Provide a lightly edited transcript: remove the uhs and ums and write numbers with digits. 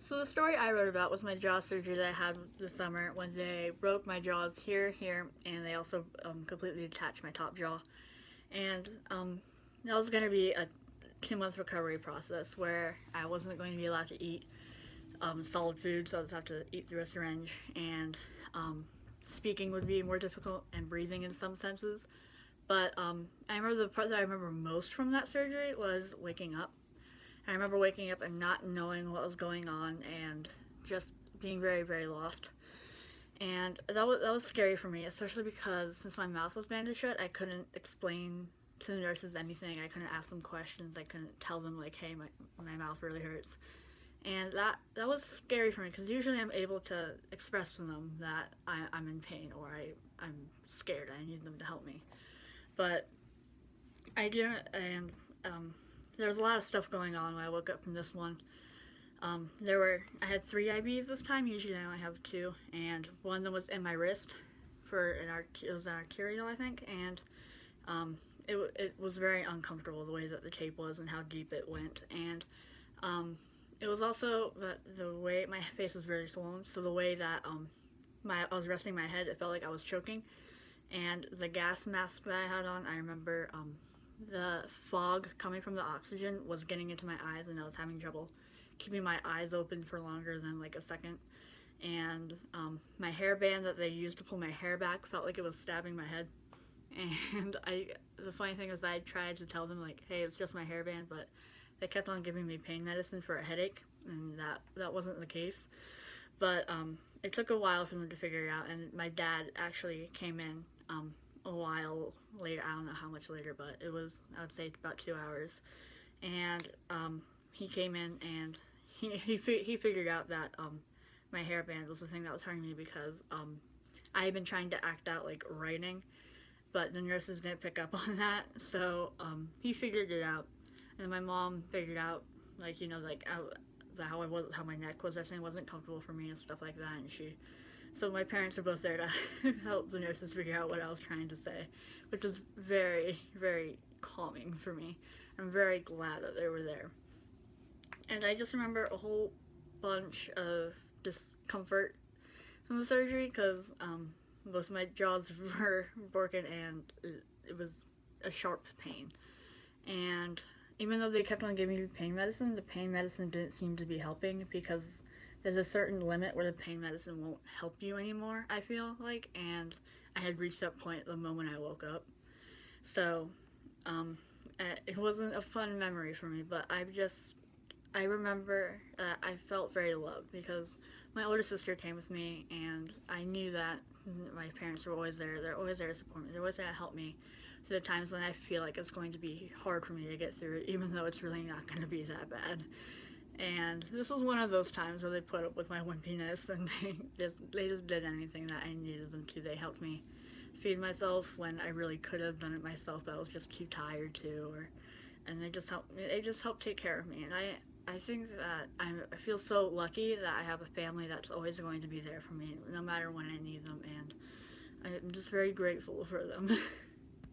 So the story I wrote about was my jaw surgery that I had this summer when they broke my jaws here, and they also completely detached my top jaw. And that was going to be a 2 month recovery process where I wasn't going to be allowed to eat solid food, so I just have to eat through a syringe, and speaking would be more difficult, and breathing in some senses. But I remember the part that I remember most from that surgery was waking up. I remember waking up and not knowing what was going on and just being very, very lost. And that was scary for me, especially because since my mouth was bandaged shut, I couldn't explain to the nurses anything. I couldn't ask them questions. I couldn't tell them like, "Hey, my mouth really hurts." And that was scary for me because usually I'm able to express to them that I'm in pain or I'm scared. I need them to help me, but I didn't. And there was a lot of stuff going on when I woke up from this one. I had 3 IVs this time. Usually I only have two, and one of them was in my wrist it was an arterial, I think, and it was very uncomfortable the way that the tape was and how deep it went, and it was also the way my face was very swollen, so the way that I was resting my head, it felt like I was choking, and the gas mask that I had on, I remember the fog coming from the oxygen was getting into my eyes, and I was having trouble keeping my eyes open for longer than like a second. And my hairband that they used to pull my hair back felt like it was stabbing my head. And the funny thing is, I tried to tell them like, "Hey, it's just my hairband," but they kept on giving me pain medicine for a headache, and that wasn't the case. But it took a while for them to figure it out, and my dad actually came in a while later. I don't know how much later, but it was, I would say, about 2 hours. And he came in and he figured out that my hairband was the thing that was hurting me because I had been trying to act out like writing, but the nurses didn't pick up on that. So he figured it out, and my mom figured out like how my neck was actually wasn't comfortable for me and stuff like that, and so my parents were both there to help the nurses figure out what I was trying to say, which was very, very calming for me. I'm very glad that they were there. And I just remember a whole bunch of discomfort from the surgery because both my jaws were broken, and it was a sharp pain. And even though they kept on giving me pain medicine, the pain medicine didn't seem to be helping because there's a certain limit where the pain medicine won't help you anymore, I feel like, and I had reached that point the moment I woke up. So it wasn't a fun memory for me, but I remember I felt very loved because my older sister came with me, and I knew that my parents were always there. They're always there to support me. They're always there to help me through the times when I feel like it's going to be hard for me to get through it, even though it's really not going to be that bad. And this was one of those times where they put up with my wimpiness, and they just did anything that I needed them to. They helped me feed myself when I really could have done it myself, but I was just too tired to. And they just helped me. They just helped take care of me, and I think that I feel so lucky that I have a family that's always going to be there for me, no matter when I need them, and I'm just very grateful for them.